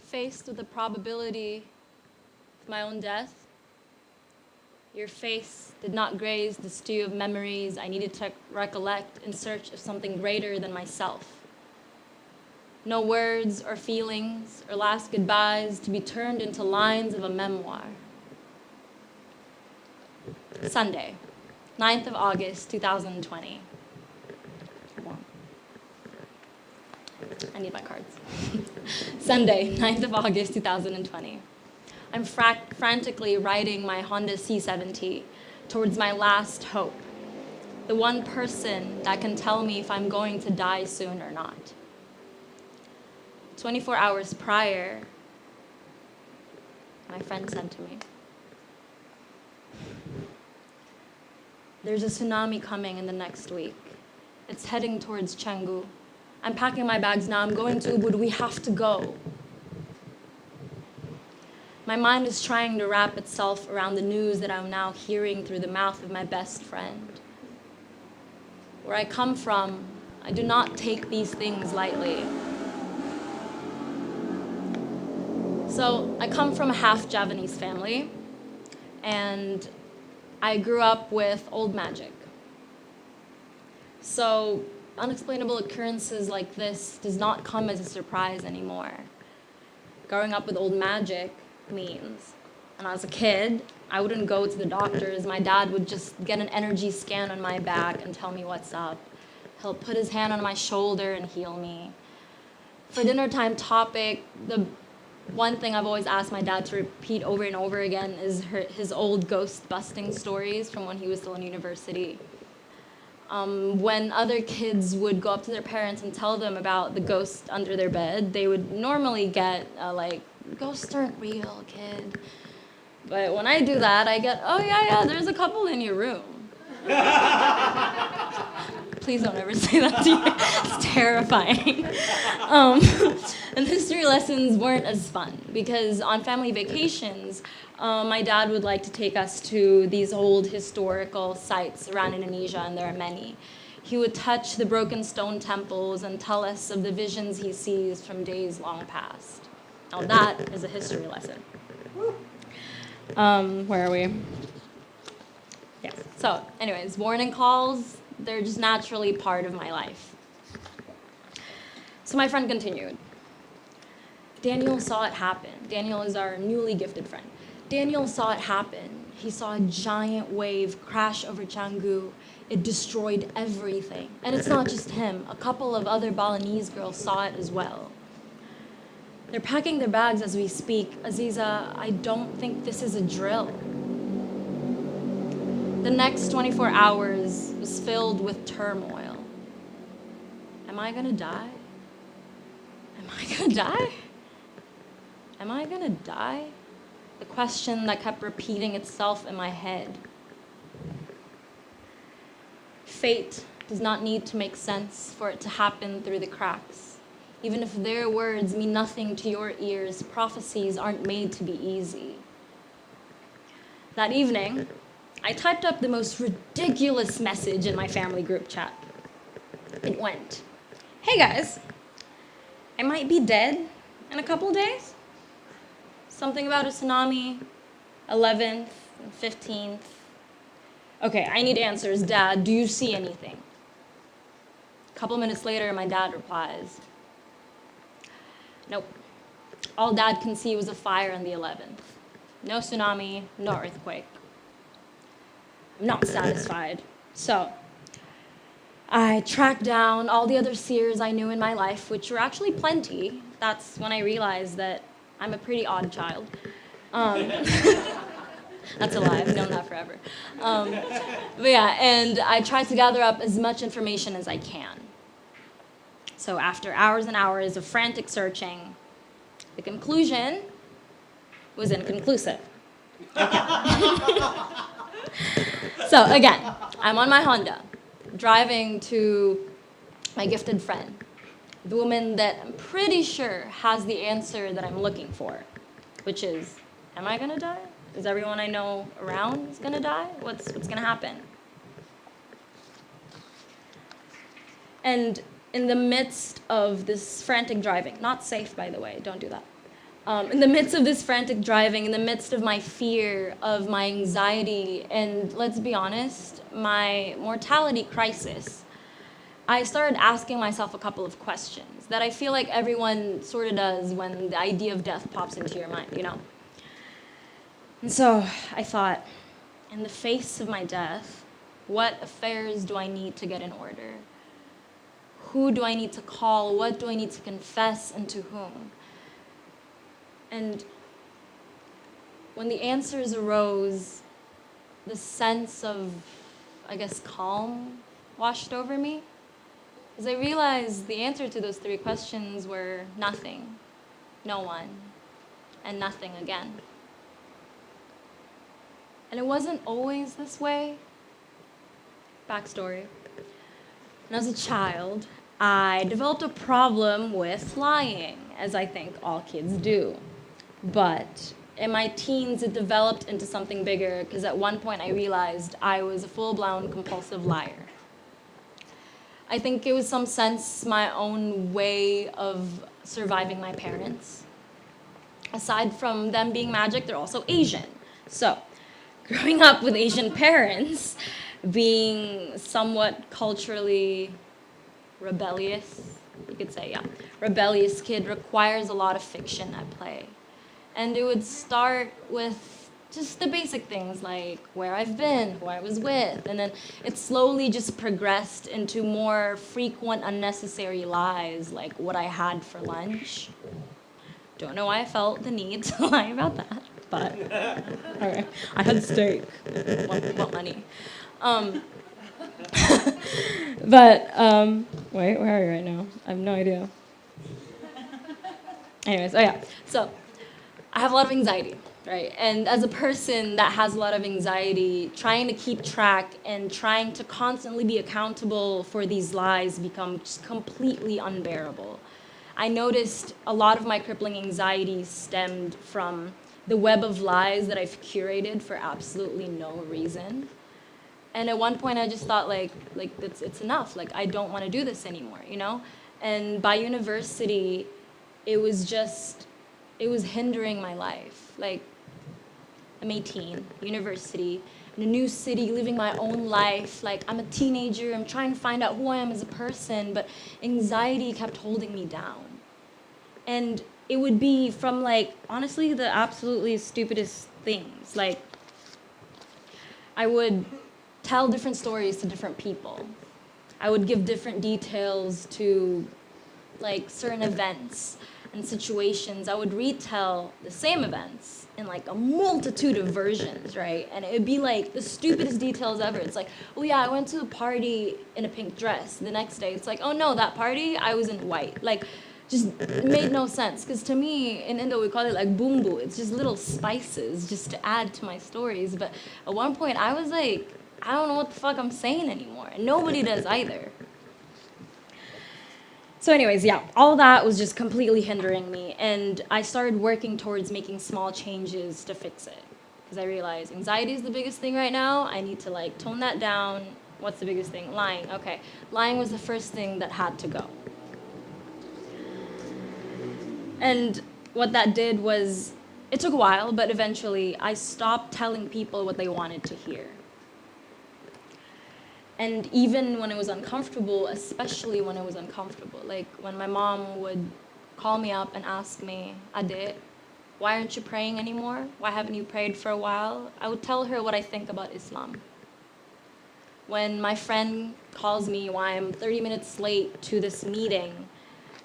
Faced with the probability of my own death, your face did not graze the stew of memories I needed to recollect in search of something greater than myself. No words or feelings or last goodbyes to be turned into lines of a memoir. Sunday, 9th of August, 2020. I need my cards. Sunday, 9th of August, 2020. I'm frantically riding my Honda C70 towards my last hope, the one person that can tell me if I'm going to die soon or not. 24 hours prior, my friend said to me, "There's a tsunami coming in the next week. It's heading towards Canggu. I'm packing my bags now. I'm going to Ubud. We have to go." My mind is trying to wrap itself around the news that I'm now hearing through the mouth of my best friend. Where I come from, I do not take these things lightly. So I come from a half Javanese family, and I grew up with old magic. So unexplainable occurrences like this does not come as a surprise anymore. Growing up with old magic means, and as a kid, I wouldn't go to the doctors. My dad would just get an energy scan on my back and tell me what's up. He'll put his hand on my shoulder and heal me. For dinner time topic, the one thing I've always asked my dad to repeat over and over again is his old ghost busting stories from when he was still in university. When other kids would go up to their parents and tell them about the ghost under their bed, they would normally get "Ghosts aren't real, kid." But when I do that, I get, "Oh yeah, there's a couple in your room." Please don't ever say that to you. It's terrifying. And history lessons weren't as fun because on family vacations, my dad would like to take us to these old historical sites around Indonesia, and there are many. He would touch the broken stone temples and tell us of the visions he sees from days long past. Now that is a history lesson. Where are we? Yes. So anyways, warning calls, they're just naturally part of my life. So my friend continued. Daniel saw it happen. Daniel is our newly gifted friend. Daniel saw it happen. He saw a giant wave crash over Canggu. It destroyed everything. And it's not just him. A couple of other Balinese girls saw it as well. They're packing their bags as we speak. Aziza, I don't think this is a drill. The next 24 hours was filled with turmoil. Am I gonna die? Am I gonna die? Am I gonna die? The question that kept repeating itself in my head. Fate does not need to make sense for it to happen through the cracks. Even if their words mean nothing to your ears, prophecies aren't made to be easy. That evening, I typed up the most ridiculous message in my family group chat. It went, "Hey guys, I might be dead in a couple days. Something about a tsunami, 11th and 15th. Okay, I need answers. Dad, do you see anything?" A couple minutes later, my dad replies, "Nope. All Dad can see was a fire on the 11th. No tsunami, no earthquake." I'm not satisfied. So I tracked down all the other seers I knew in my life, which were actually plenty. That's when I realized that I'm a pretty odd child. That's a lie. I've known that forever. But yeah, and I tried to gather up as much information as I can. So after hours and hours of frantic searching, the conclusion was inconclusive. Okay. So again, I'm on my Honda, driving to my gifted friend, the woman that I'm pretty sure has the answer that I'm looking for, which is, am I gonna die? Is everyone I know around gonna die? What's gonna happen? And in the midst of this frantic driving, not safe, by the way, don't do that. In the midst of this frantic driving, in the midst of my fear, of my anxiety, and let's be honest, my mortality crisis, I started asking myself a couple of questions that I feel like everyone sort of does when the idea of death pops into your mind, you know? And so I thought, in the face of my death, what affairs do I need to get in order? Who do I need to call? What do I need to confess, and to whom? And when the answers arose, the sense of, I guess, calm washed over me. As I realized the answer to those three questions were nothing, no one, and nothing again. And it wasn't always this way. Backstory. When I was a child, I developed a problem with lying, as I think all kids do. But in my teens, it developed into something bigger, because at one point I realized I was a full-blown compulsive liar. I think it was some sense my own way of surviving my parents. Aside from them being magic, they're also Asian. So, growing up with Asian parents, being somewhat culturally rebellious, you could say, yeah, rebellious kid requires a lot of fiction at play. And it would start with just the basic things like where I've been, who I was with, and then it slowly just progressed into more frequent, unnecessary lies, like what I had for lunch. Don't know why I felt the need to lie about that, but okay. I had steak. Want money. Wait, where are you right now? I have no idea. Anyways, oh yeah. So, I have a lot of anxiety, right? And as a person that has a lot of anxiety, trying to keep track and trying to constantly be accountable for these lies becomes completely unbearable. I noticed a lot of my crippling anxiety stemmed from the web of lies that I've curated for absolutely no reason. And at one point I just thought like it's enough. Like I don't want to do this anymore, you know? And by university, it was hindering my life. Like, I'm 18, university, in a new city, living my own life. Like, I'm a teenager, I'm trying to find out who I am as a person, but anxiety kept holding me down. And it would be from, like, honestly, the absolutely stupidest things. Like, I would tell different stories to different people. I would give different details to, like, certain events and situations. I would retell the same events in like a multitude of versions, right? And it would be like the stupidest details ever. It's like, oh yeah, I went to a party in a pink dress. The next day, it's like, oh no, that party, I was in white. Like, just it made no sense. Because to me, in Indo, we call it like bumbu. It's just little spices just to add to my stories. But at one point, I was like, I don't know what the fuck I'm saying anymore. And nobody does either. So anyways, yeah, all that was just completely hindering me, and I started working towards making small changes to fix it. Because I realized anxiety is the biggest thing right now. I need to like tone that down. What's the biggest thing? Lying. Okay. Lying was the first thing that had to go. And what that did was, it took a while, but eventually I stopped telling people what they wanted to hear. And even when it was uncomfortable, especially when it was uncomfortable, like when my mom would call me up and ask me, Ade, why aren't you praying anymore? Why haven't you prayed for a while? I would tell her what I think about Islam. When my friend calls me why I'm 30 minutes late to this meeting,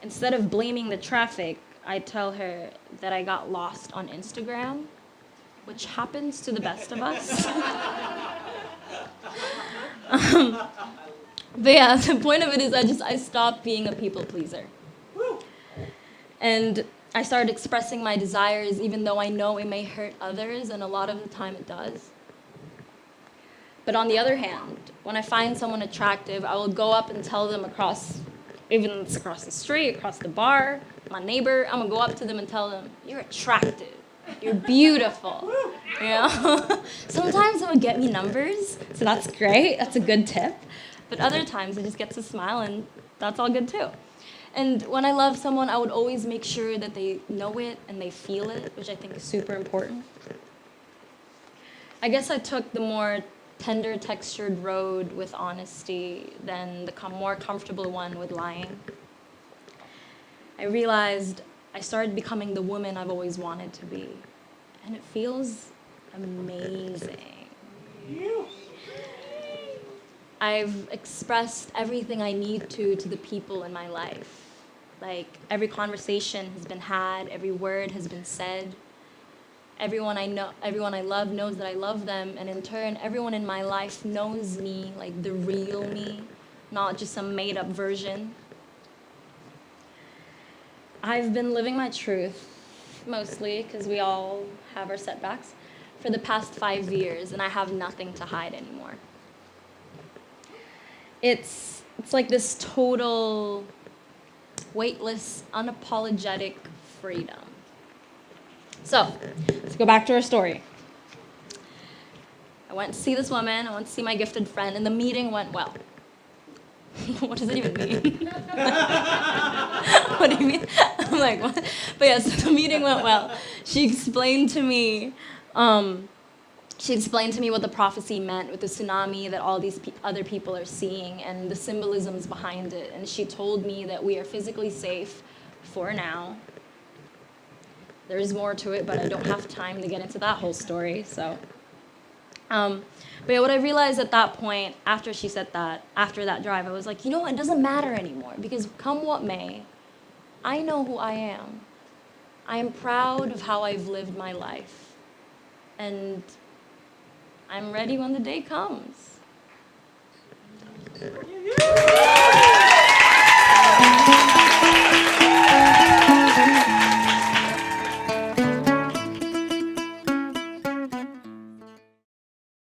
instead of blaming the traffic, I tell her that I got lost on Instagram, which happens to the best of us. But yeah, the point of it is I stopped being a people pleaser. And I started expressing my desires even though I know it may hurt others, and a lot of the time it does. But on the other hand, when I find someone attractive, I will go up and tell them even if it's across the street, across the bar, my neighbor, I'm gonna go up to them and tell them, you're attractive. You're beautiful, you know? Sometimes it would get me numbers, so that's great. That's a good tip. But other times I just get to smile, and that's all good too. And when I love someone, I would always make sure that they know it and they feel it, which I think is super important. I guess I took the more tender textured road with honesty than the more comfortable one with lying. I realized I started becoming the woman I've always wanted to be, and it feels amazing. I've expressed everything I need to the people in my life. Like, every conversation has been had, every word has been said. Everyone I love knows that I love them, and in turn, everyone in my life knows me, like the real me, not just some made-up version. I've been living my truth, mostly, because we all have our setbacks, for the past 5 years, and I have nothing to hide anymore. It's like this total, weightless, unapologetic freedom. So, let's go back to our story. I went to see this woman, I went to see my gifted friend, and the meeting went well. What does it even mean? What do you mean? I'm like, what? But yes, the meeting went well. She explained to me what the prophecy meant with the tsunami that all these other people are seeing and the symbolisms behind it. And she told me that we are physically safe for now. There's more to it, but I don't have time to get into that whole story, so. But yeah, what I realized at that point, after she said that, after that drive, I was like, you know what, it doesn't matter anymore, because come what may, I know who I am. I am proud of how I've lived my life, and I'm ready when the day comes.